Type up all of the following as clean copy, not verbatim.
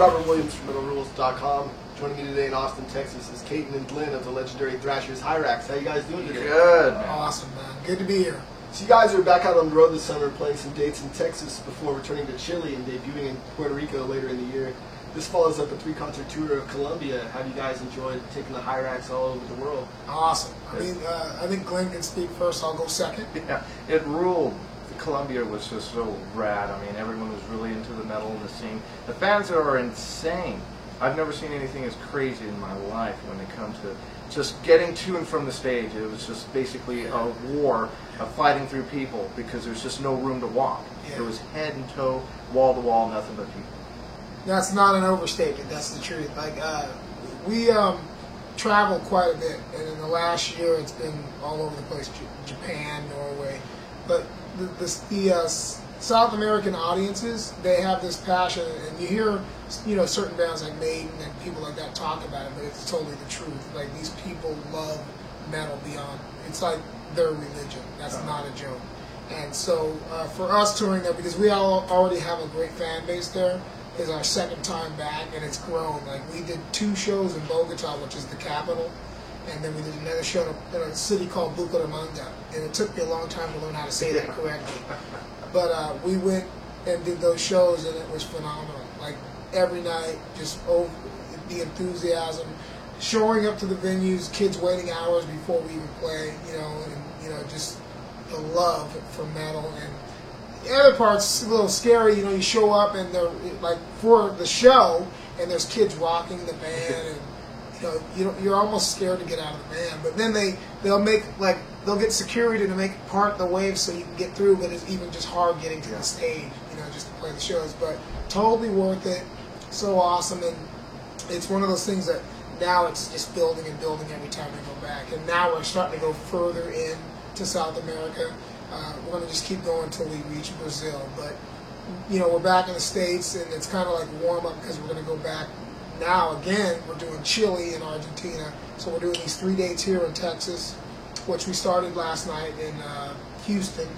Robert Williams from MetalRules.com. Joining me today in Austin, Texas is Caden and Glenn of the legendary Thrashers Hyrax. How you guys doing today? Good, man. Awesome, man. Good to be here. So you guys are back out on the road this summer playing some dates in Texas before returning to Chile and debuting in Puerto Rico later in the year. This follows up a 3-concert tour of Colombia. How do you guys enjoy taking the Hyrax all over the world? Awesome. I think Glenn can speak first. I'll go second. Yeah, it ruled. Colombia was just so rad. I mean, everyone was really into the metal and the scene. The fans are insane. I've never seen anything as crazy in my life when it comes to just getting to and from the stage. It was just basically a war of fighting through people because there's just no room to walk. Yeah. It was head and toe, wall to wall, nothing but people. That's not an overstatement. That's the truth. We travel quite a bit, and in the last year, it's been all over the place: Japan, Norway. But the South American audiences, they have this passion, and you hear, certain bands like Maiden and people like that talk about it, but it's totally the truth. Like, these people love metal beyond. It's like their religion. That's not a joke. And so for us touring there, because we already have a great fan base there, is our second time back, and it's grown. Like, we did 2 shows in Bogota, which is the capital, and then we did another show in a city called Bucaramanga, and it took me a long time to learn how to say that correctly. But we went and did those shows, and it was phenomenal. Like, every night, just the enthusiasm, showing up to the venues, kids waiting hours before we even play, and just the love for metal. And the other part's a little scary, you show up and they're like for the show, and there's kids rocking the band, and you're almost scared to get out of the band. But then they'll get security to make part the wave so you can get through. But it's even just hard getting to the stage, just to play the shows. But totally worth it. So awesome, and it's one of those things that now it's just building and building every time we go back. And now we're starting to go further in to South America. We're going to just keep going until we reach Brazil. But, we're back in the States, and it's kind of like warm-up because we're going to go back now again. We're doing Chile and Argentina. So we're doing these 3 dates here in Texas, which we started last night in Houston,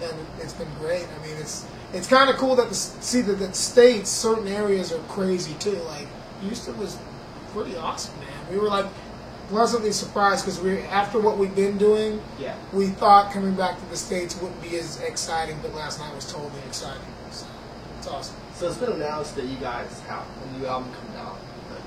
and it's been great. I mean, it's kind of cool to see that the States, certain areas are crazy too. Like, Houston was pretty awesome, man. We were like pleasantly surprised because after what we've been doing, we thought coming back to the States wouldn't be as exciting, but last night was totally exciting. So it's awesome. So it's been announced that you guys have a new album coming out,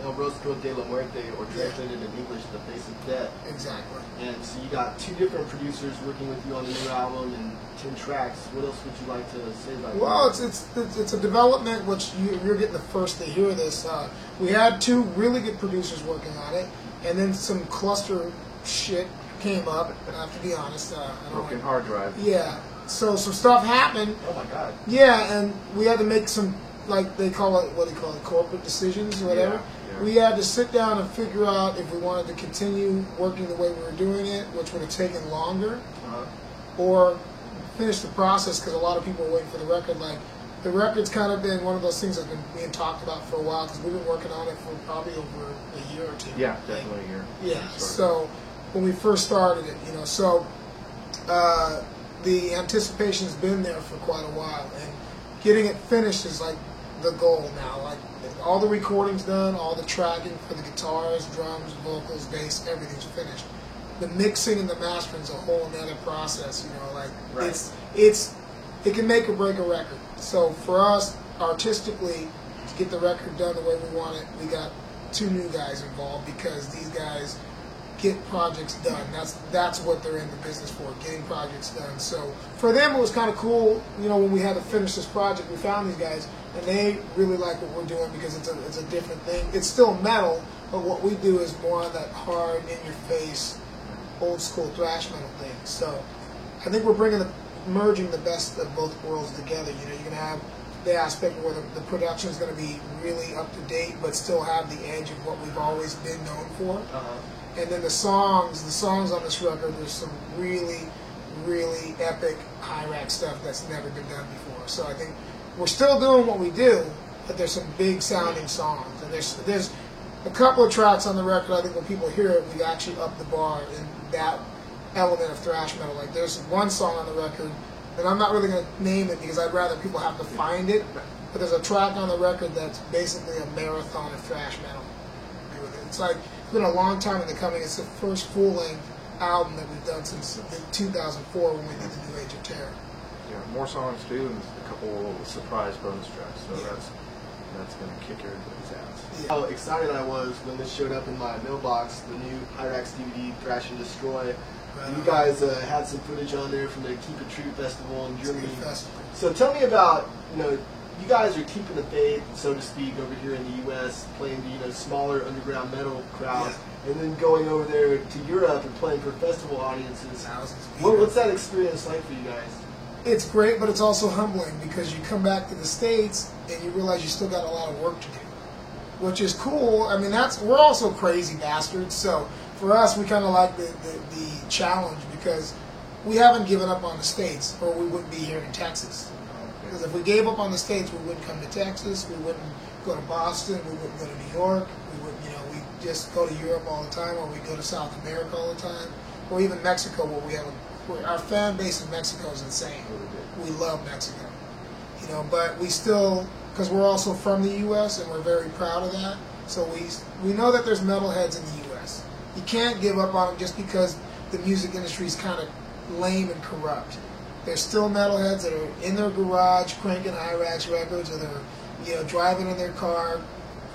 El Rostro de la Muerte, or translated in English, The Face of Death. Exactly. And so you got 2 different producers working with you on the new album and 10 tracks. What else would you like to say about that? Well, it's a development which you're getting the first to hear this. We had 2 really good producers working on it, and then some cluster shit came up. I have to be honest. Broken hard drive. Yeah. So some stuff happened. Oh my God. Yeah, and we had to make some, like they call it, what do you call it, corporate decisions or whatever. Yeah. We had to sit down and figure out if we wanted to continue working the way we were doing it, which would have taken longer, or finish the process, because a lot of people are waiting for the record. Like, the record's kind of been one of those things that's been being talked about for a while, because we've been working on it for probably over a year or 2. Yeah, definitely a year. Yeah, so when we first started it, the anticipation's been there for quite a while, and getting it finished is like the goal now. Like, all the recording's done, all the tracking for the guitars, drums, vocals, bass, everything's finished. The mixing and the mastering's a whole nother process, it can make or break a record. So for us, artistically, to get the record done the way we want it, we got 2 new guys involved, because these guys get projects done. That's what they're in the business for, getting projects done. So for them, it was kind of cool. When we had to finish this project, we found these guys, and they really like what we're doing, because it's a different thing. It's still metal, but what we do is more on that hard, in-your-face, old-school thrash metal thing. So I think we're merging the best of both worlds together. You're going to have the aspect where the production is going to be really up to date, but still have the edge of what we've always been known for. And then the songs on this record, there's some really, really epic Hyrax stuff that's never been done before. So I think we're still doing what we do, but there's some big sounding songs. And there's a couple of tracks on the record, I think when people hear it, we actually up the bar in that element of thrash metal. Like, there's one song on the record, and I'm not really going to name it because I'd rather people have to find it, but there's a track on the record that's basically a marathon of thrash metal. It's like, it's been a long time in the coming. It's the first full-length album that we've done since 2004 when we did the New Age of Terror. Yeah, more songs too, and a couple of surprise bonus tracks. So that's gonna kick everybody's ass. Yeah. How excited I was when this showed up in my mailbox, the new Hyrax DVD, Thrash and Destroy. You guys had some footage on there from the Keep It True festival in Germany. Festival. So tell me about, you guys are keeping the faith, so to speak, over here in the U.S., playing to, smaller underground metal crowds, and then going over there to Europe and playing for festival audiences. Thousands of people. What's that experience like for you guys? It's great, but it's also humbling because you come back to the States and you realize you still got a lot of work to do, which is cool. I mean, we're also crazy bastards, so for us, we kind of like the challenge because we haven't given up on the States, or we wouldn't be here in Texas. Because if we gave up on the States, we wouldn't come to Texas, we wouldn't go to Boston, we wouldn't go to New York, we wouldn't, we just go to Europe all the time, or we go to South America all the time, or even Mexico, where our fan base in Mexico is insane. We love Mexico, but we still, because we're also from the U.S. and we're very proud of that, so we know that there's metalheads in the U.S. You can't give up on them just because the music industry is kind of lame and corrupt. There's still metalheads that are in their garage cranking Hyrax records, or they're driving in their car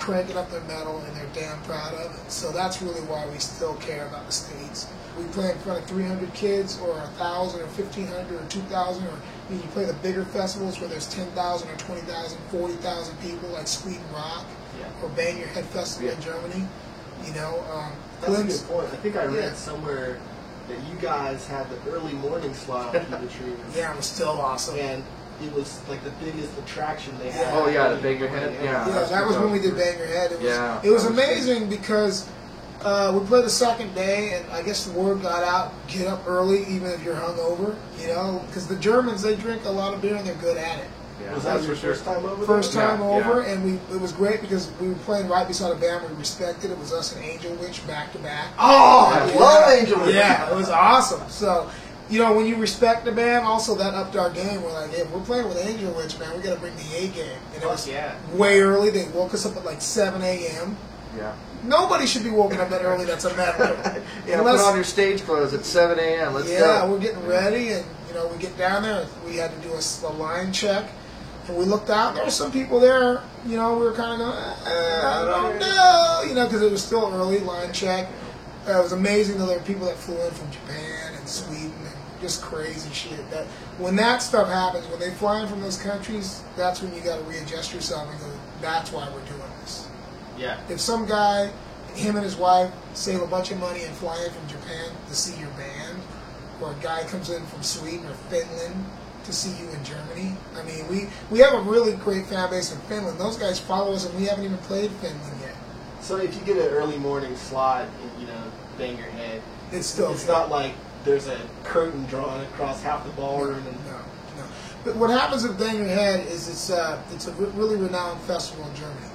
cranking up their metal, and they're damn proud of it. So that's really why we still care about the States. We play in front of 300 kids, or 1,000, or 1,500, or 2,000, or you play the bigger festivals where there's 10,000 or 20,000, 40,000 people, like Sweden Rock, or Bang Your Head Festival in Germany. That's a good point. I think I read somewhere that you guys had the early morning slot on Keep It True. Yeah, it was still awesome. And it was like the biggest attraction they had. Oh yeah, the Bang Your Head. Yeah, that was when we did Bang Your Head. It was amazing because we played the second day, and I guess the word got out: get up early, even if you're hungover. Because the Germans, they drink a lot of beer and they're good at it. Yeah, was that your first time over? First time over, and it was great because we were playing right beside a band we respected. It was us and Angel Witch back to back. Oh, I love Angel Witch. Yeah, it was awesome. So, when you respect the band, also that upped our game. We're like, hey, we're playing with Angel Witch, man. We got to bring the A game. And it was way early. They woke us up at like 7 a.m. Yeah. Nobody should be woken up that early. That's a metal. Put on your stage clothes at 7 a.m. Let's go. Yeah, we're getting ready, and we get down there. We had to do a line check. And we looked out, there were some people there, we were kind of going, I don't know, because it was still early, line check. It was amazing that there were people that flew in from Japan and Sweden and just crazy shit. That when that stuff happens, when they fly in from those countries, that's when you got to readjust yourself and go, that's why we're doing this. Yeah. If some guy, him and his wife, save a bunch of money and fly in from Japan to see your band, or a guy comes in from Sweden or Finland to see you in Germany. I mean, we have a really great fan base in Finland. Those guys follow us, and we haven't even played Finland yet. So if you get an early morning slot, Bang Your Head, it's not like there's a curtain drawn across half the ballroom. No. But what happens with Bang Your Head is it's a really renowned festival in Germany.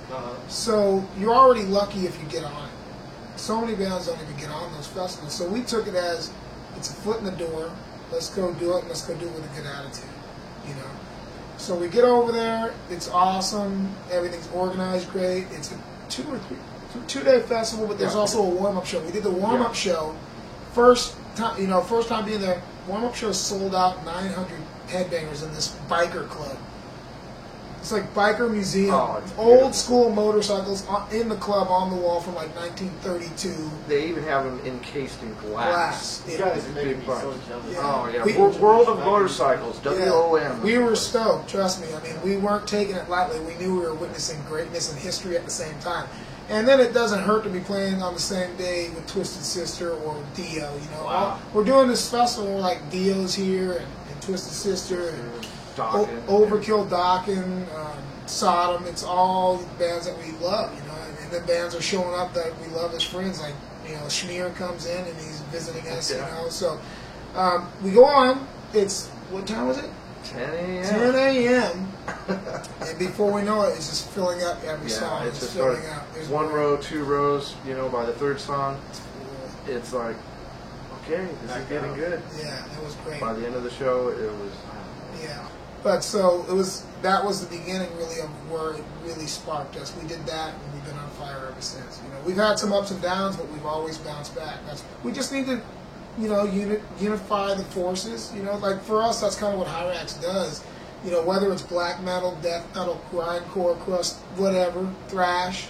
So you're already lucky if you get on it. So many bands don't even get on those festivals. So we took it as it's a foot in the door. Let's go do it, and let's go do it with a good attitude, So we get over there, it's awesome, everything's organized great. It's a 2-day festival, but there's also a warm-up show. We did the warm-up show, first time being there, warm-up show sold out 900 headbangers in this biker club. It's like biker museum, old school motorcycles in the club on the wall from like 1932. They even have them encased in glass. You guys make me so jealous. Yeah. Oh yeah, World of Motorcycles, WOM. We were stoked, trust me. I mean, we weren't taking it lightly. We knew we were witnessing greatness and history at the same time. And then it doesn't hurt to be playing on the same day with Twisted Sister or Dio. Wow. We're doing this festival like Dio's here and Twisted Sister and Dokken. Overkill, Dokken, Sodom. It's all bands that we love, and then bands are showing up that we love as friends. Like, Schmier comes in and he's visiting us, So we go on. It's, what time was it? 10 a.m. 10 a.m. And before we know it, it's just filling up every song. It's just filling out. There's one row, 2 rows. By the third song, it's like, okay, this is getting good. Yeah, it was great. By the end of the show, it was. Yeah. But so that was the beginning really of where it really sparked us. We did that, and we've been on fire ever since. We've had some ups and downs, but we've always bounced back. We just need to, unify the forces. Like for us, that's kind of what Hyrax does. Whether it's black metal, death metal, grindcore, crust, whatever, thrash.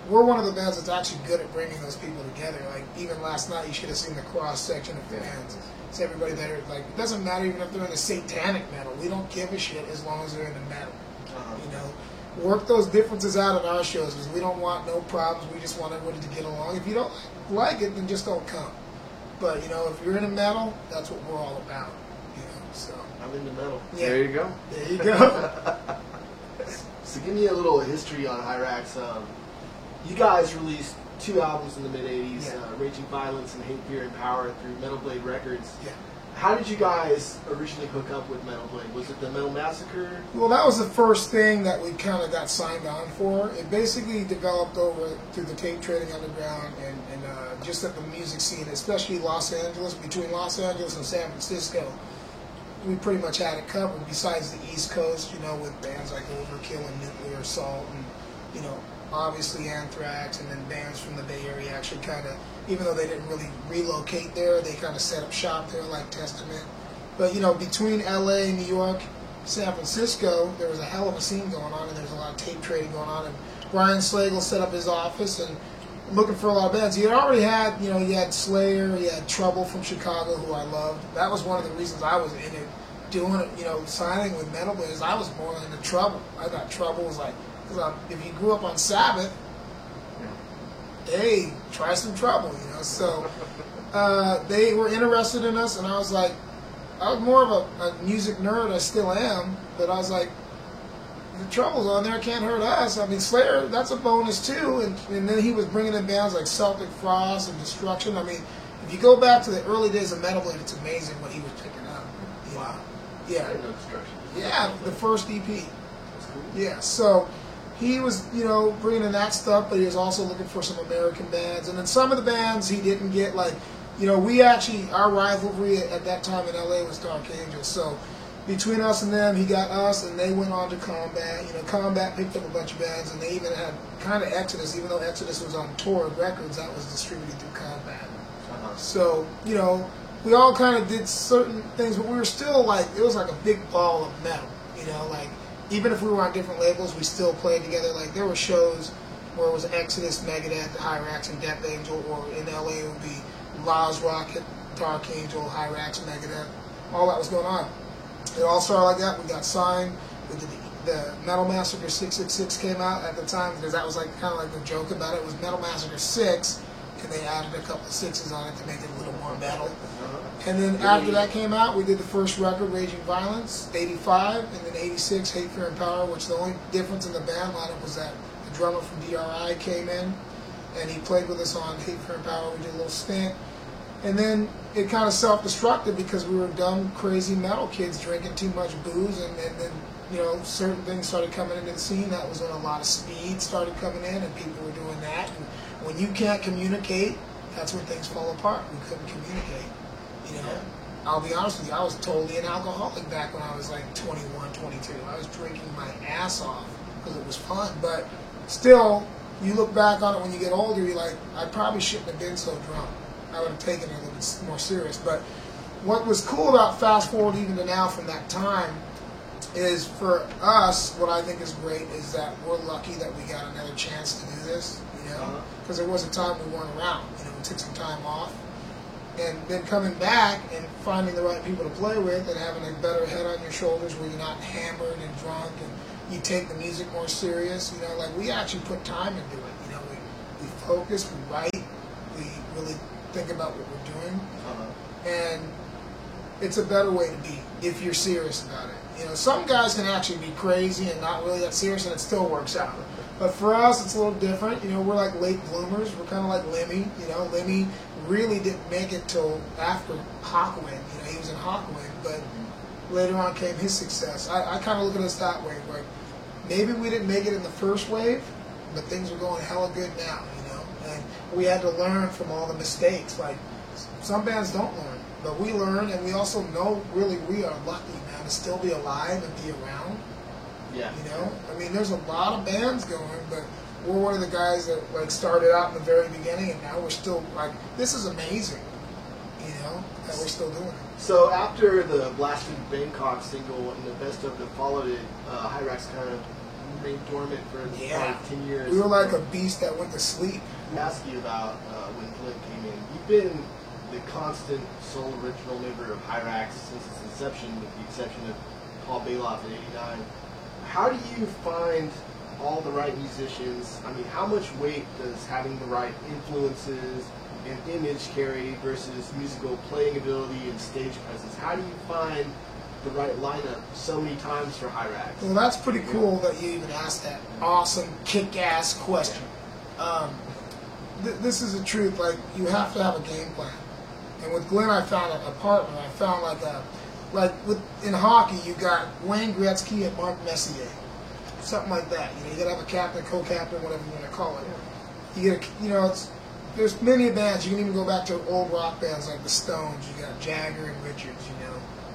We're one of the bands that's actually good at bringing those people together. Like even last night, you should have seen the cross section of fans. It's everybody that are like, it doesn't matter even if they're in the satanic metal. We don't give a shit as long as they're in the metal. Work those differences out at our shows because we don't want no problems. We just want everybody to get along. If you don't like it, then just don't come. But if you're into metal, that's what we're all about. So I'm into metal. Yeah. There you go. There you go. So give me a little history on Hyrax. You guys released 2 albums in the mid-'80s, Yeah. Raging Violence and Hate, Fear, and Power through Metal Blade Records. Yeah. How did you guys originally hook up with Metal Blade? Was it the Metal Massacre? Well, that was the first thing that we kind of got signed on for. It basically developed over through the tape trading underground and just at the music scene, especially Los Angeles, between Los Angeles and San Francisco. We pretty much had it covered besides the East Coast, with bands like Overkill and Nuclear Assault and, obviously Anthrax, and then bands from the Bay Area actually kind of, even though they didn't really relocate there, they kind of set up shop there like Testament. But, between LA, New York, San Francisco, there was a hell of a scene going on, and there's a lot of tape trading going on. And Brian Slagle set up his office and looking for a lot of bands. He had already had, he had Slayer, he had Trouble from Chicago, who I loved. That was one of the reasons I was in it, doing it, signing with Metal Blade, is I was more into Trouble. I thought Trouble was like, because if you grew up on Sabbath, hey, try some Trouble, So they were interested in us, and I was like, I was more of a music nerd, I still am, but I was like, the Trouble's on there, can't hurt us. I mean, Slayer, that's a bonus too. And then he was bringing in bands like Celtic Frost and Destruction. I mean, if you go back to the early days of Metal Blade, it's amazing what he was picking up. Wow. Yeah. I didn't know Destruction. Yeah, the first EP. That's cool. Yeah, so he was, bringing in that stuff, but he was also looking for some American bands. And then some of the bands he didn't get, like, we actually, our rivalry at that time in LA was Dark Angel. So between us and them, he got us, and they went on to Combat. Combat picked up a bunch of bands, and they even had kind of Exodus, even though Exodus was on Torrid Records, that was distributed through Combat. So, we all kind of did certain things, but we were still like, it was like a big ball of metal, like, even if we were on different labels, we still played together. Like, there were shows where it was Exodus, Megadeth, Hyrax, and Death Angel, or in LA it would be Laws Rocket, Dark Angel, Hyrax, Megadeth. All that was going on. It all started like that. We got signed. We did the Metal Massacre 666 came out at the time, because that was like kind of like the joke about it. It was Metal Massacre 6, and they added a couple of sixes on it to make it a little more metal. And then after that came out, we did the first record, Raging Violence, 85, and then 86, Hate, Fear, and Power, which the only difference in the band lineup was that the drummer from DRI came in, and he played with us on Hate, Fear, and Power. We did a little stint. And then it kind of self-destructed because we were dumb, crazy metal kids drinking too much booze, and then, certain things started coming into the scene. That was when a lot of speed started coming in, and people were doing that. And when you can't communicate, that's when things fall apart. We couldn't communicate. I'll be honest with you, I was totally an alcoholic back when I was like 21, 22. I was drinking my ass off because it was fun. But still, you look back on it when you get older, you're like, I probably shouldn't have been so drunk. I would have taken it a little bit more serious. But what was cool about fast forward even to now from that time is, for us, what I think is great is that we're lucky that we got another chance to do this, because there was a time we weren't around. We took some time off. And then coming back and finding the right people to play with and having a better head on your shoulders where you're not hammered and drunk and you take the music more serious, like we actually put time into it. We focus, we write, we really think about what we're doing. And it's a better way to be if you're serious about it. Some guys can actually be crazy and not really that serious and it still works out. But for us, it's a little different. We're like late bloomers. We're kind of like Lemmy. Lemmy really didn't make it till after Hawkwind. He was in Hawkwind, but later on came his success. I kind of look at us that way, where maybe we didn't make it in the first wave, but things are going hella good now, And we had to learn from all the mistakes. Like, some bands don't learn. But we learn, and we also know, really, we are lucky, man, to still be alive and be around. Yeah. You know? I mean, there's a lot of bands going, but we're one of the guys that, like, started out in the very beginning, and now we're still, like, this is amazing, you know, that we're still doing it. So after the Blasted Bangkok single and the best of that followed it, Hyrax kind of remained dormant for like 10 years. We were like a beast that went to sleep. I ask you about when Clint came in. You've been the constant sole original member of Hyrax since its inception, with the exception of Paul Bailoff in '89. How do you find all the right musicians? I mean, how much weight does having the right influences and image carry versus musical playing ability and stage presence? How do you find the right lineup so many times for Hyrax? Well, that's pretty cool that you even asked that awesome, kick-ass question. This is the truth. Like, you have to have a game plan. And with Glenn, I found a partner. I found in hockey, you got Wayne Gretzky and Mark Messier, something like that. You know, you got to have a captain, co-captain, whatever you want to call it. You get, there's many bands. You can even go back to old rock bands like the Stones. You got Jagger and Richards.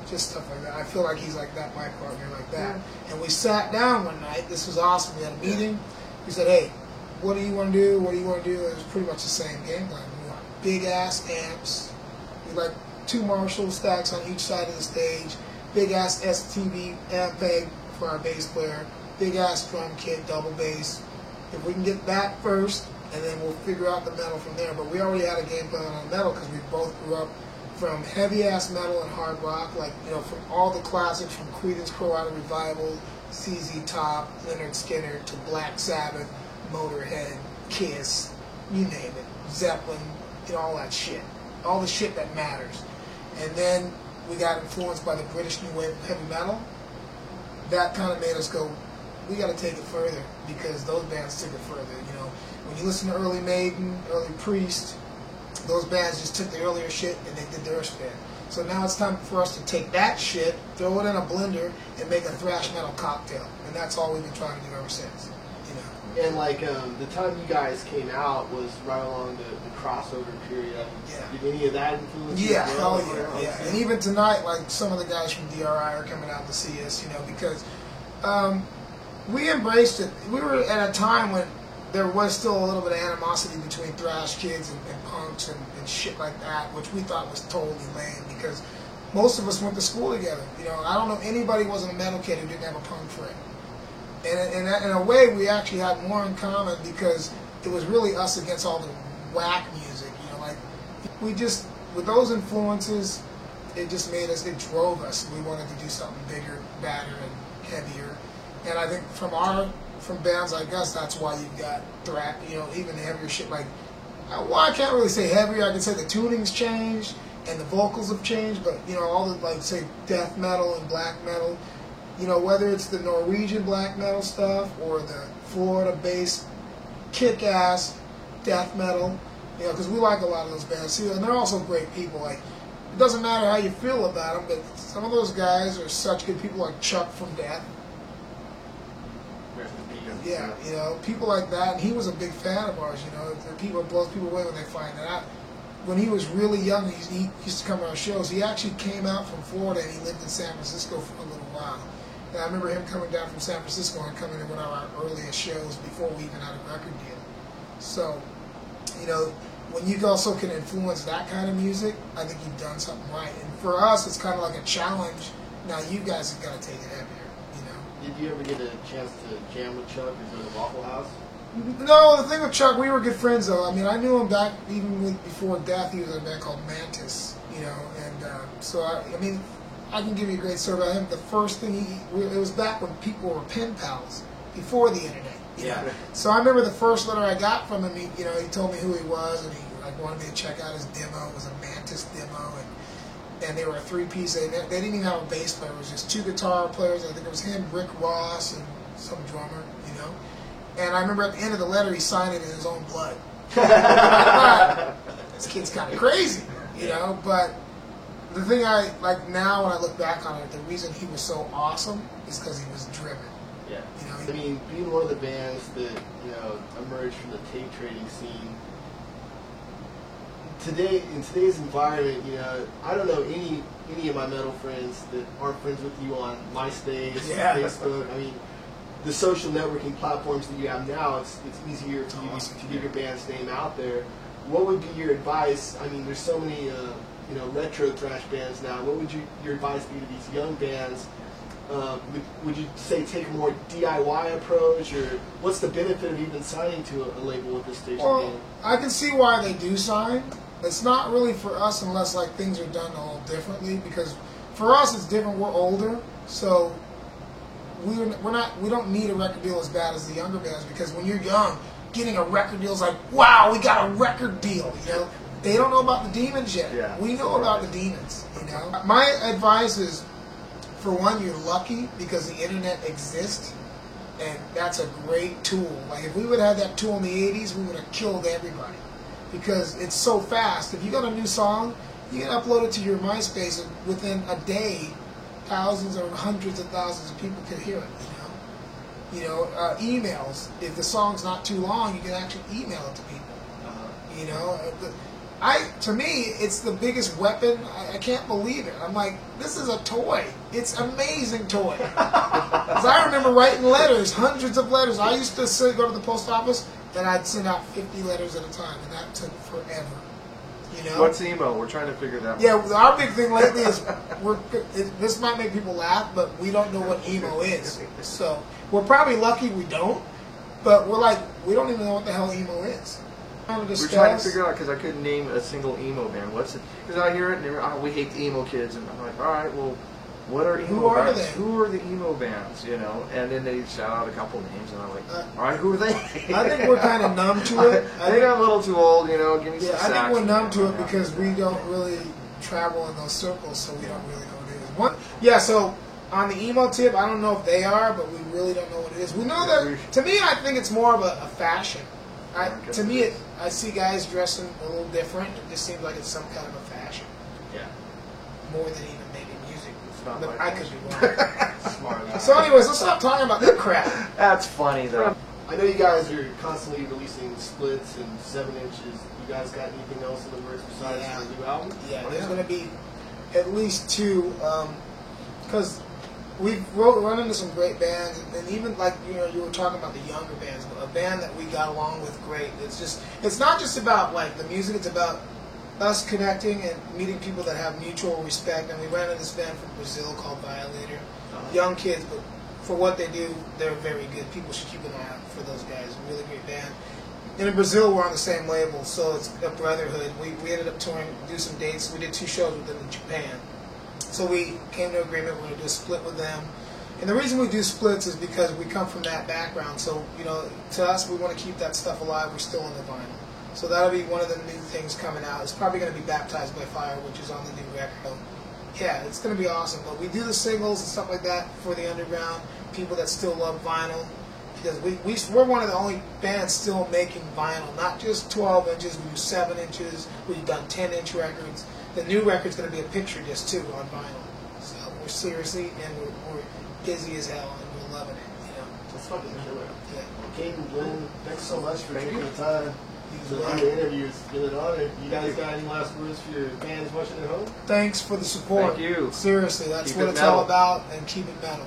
Just stuff like that. I feel like he's like that, my partner, like that. Yeah. And we sat down one night. This was awesome. We had a meeting. We said, hey, what do you want to do? What do you want to do? It was pretty much the same game plan. We want big-ass amps. We like 2 Marshall stacks on each side of the stage. Big-ass STV Ampeg for our bass player. Big-ass drum kit, double bass. If we can get that first, and then we'll figure out the metal from there. But we already had a game plan on metal because we both grew up from heavy-ass metal and hard rock, like, from all the classics, from Creedence Clearwater Revival, ZZ Top, Lynyrd Skynyrd, to Black Sabbath, Motorhead, Kiss, you name it, Zeppelin, all that shit. All the shit that matters. And then we got influenced by the British New Wave of heavy metal. That kind of made us go, we got to take it further, because those bands took it further. When you listen to early Maiden, early Priest, those bands just took the earlier shit and they did their spin. So now it's time for us to take that shit, throw it in a blender, and make a thrash metal cocktail. And that's all we've been trying to do ever since. And the time you guys came out was right along the crossover period. Did any of that influence you? Yeah. And even tonight, like, some of the guys from DRI are coming out to see us, because we embraced it. We were at a time when there was still a little bit of animosity between thrash kids and punks and shit like that, which we thought was totally lame, because most of us went to school together. I don't know anybody who wasn't a metal kid who didn't have a punk friend. And in a way, we actually had more in common, because it was really us against all the whack music. We just, with those influences, it just made us, it drove us. We wanted to do something bigger, badder, and heavier. And I think from bands like us, that's why you've got even heavier shit like, well, I can't really say heavier. I can say the tuning's changed and the vocals have changed, but all the, like, say, death metal and black metal, whether it's the Norwegian black metal stuff or the Florida-based kick-ass death metal, because we like a lot of those bands too, and they're also great people. Like, it doesn't matter how you feel about them, but some of those guys are such good people, like Chuck from Death. Yeah, people like that, and he was a big fan of ours. It blows people away when they find that out. When he was really young, he used to come to our shows. He actually came out from Florida, and he lived in San Francisco for a little while. And I remember him coming down from San Francisco and coming to one of our earliest shows before we even had a record deal. So, when you also can influence that kind of music, I think you've done something right. And for us, it's kind of like a challenge. Now you guys have got to take it heavier. Did you ever get a chance to jam with Chuck or go to Waffle House? No, the thing with Chuck, we were good friends though. I mean, I knew him back even before Death. He was in a band called Mantis, and so I can give you a great story about him. The first thing it was back when people were pen pals, before the internet. Yeah. So I remember the first letter I got from him. He told me who he was, and he wanted me to check out his demo. It was a Mantis demo, and they were a 3-piece. They didn't even have a bass player. It was just 2 guitar players. I think it was him, Rick Ross, and some drummer, And I remember at the end of the letter, he signed it in his own blood. I thought, this kid's kind of crazy, But the thing I like now when I look back on it, the reason he was so awesome is because he was driven. Yeah. Being one of the bands that emerged from the tape trading scene, today, in today's environment, I don't know any of my metal friends that aren't friends with you on MySpace, Facebook. I mean, the social networking platforms that you have now, it's easier for you to get your band's name out there. What would be your advice? I mean, there's so many retro thrash bands now. What would your advice be to these young bands? Would you say take a more DIY approach, or what's the benefit of even signing to a label at this stage of the game? I can see why they do sign. It's not really for us unless like things are done a little differently, because for us it's different. We're older, so we don't need a record deal as bad as the younger bands, because when you're young, getting a record deal is like, wow, we got a record deal. They don't know about the demons yet. Yeah, we know about the demons. My advice is, for one, you're lucky because the internet exists, and that's a great tool. Like if we would have had that tool in the 80s, we would have killed everybody, because it's so fast. If you got a new song, you can upload it to your MySpace, and within a day, thousands or hundreds of thousands of people can hear it. Emails. If the song's not too long, you can actually email it to people. To me, it's the biggest weapon. I can't believe it. I'm like, this is a toy. It's an amazing toy. 'Cause I remember writing letters, hundreds of letters. I used to go to the post office, and I'd send out 50 letters at a time, and that took forever. What's emo? We're trying to figure that out. Yeah, our big thing lately is this might make people laugh, but we don't know what emo is. So we're probably lucky we don't, but we don't even know what the hell emo is. We're trying to figure out, because I couldn't name a single emo band. What's it? Because I hear it and we hate the emo kids, and I'm like, all right, well, what are emo bands? Who are the emo bands? And then they shout out a couple names, and I'm like, all right, who are they? I think we're kind of numb to it. I think I'm a little too old. Give me some sax. I think we're numb to it because we don't really travel in those circles, so we don't really know what it is. So on the emo tip, I don't know if they are, but we really don't know what it is. We know that. To me, I think it's more of a fashion. To me, I see guys dressing a little different. It just seems like it's some kind of a fashion. Yeah. More than even maybe music. But I could be wrong. Smart. So anyways, let's stop talking about that crap. That's funny, though. I know you guys are constantly releasing splits and 7 inches. You guys got anything else in the works besides the new album? Yeah, there's going to be at least 2. Because we've run into some great bands, and even like you were talking about the younger bands, a band that we got along with great. It's not just about like the music; it's about us connecting and meeting people that have mutual respect. And we ran into this band from Brazil called Violator. Young kids, but for what they do, they're very good. People should keep an eye out for those guys. Really great band. And in Brazil, we're on the same label, so it's a brotherhood. We ended up touring, do some dates. We did 2 shows with them in Japan. So we came to an agreement we're going to do a split with them. And the reason we do splits is because we come from that background. So, to us, we want to keep that stuff alive. We're still on the vinyl. So that'll be one of the new things coming out. It's probably going to be Baptized by Fire, which is on the new record. Yeah, it's going to be awesome. But we do the singles and stuff like that for the underground, people that still love vinyl. Because we're one of the only bands still making vinyl, not just 12 inches. We do 7 inches. We've done 10-inch records. The new record's going to be a picture disc too on vinyl. So we're seriously, and we're busy as hell, and we're loving it. That's fucking killer. Yeah. Well, Caden, Glenn, thanks so much for taking the time to do well. the interview. It's been an honor. You guys got any last words for your fans watching at home? Thanks for the support. Thank you. Seriously, that's Keep what it it's metal. all about, and keep it metal.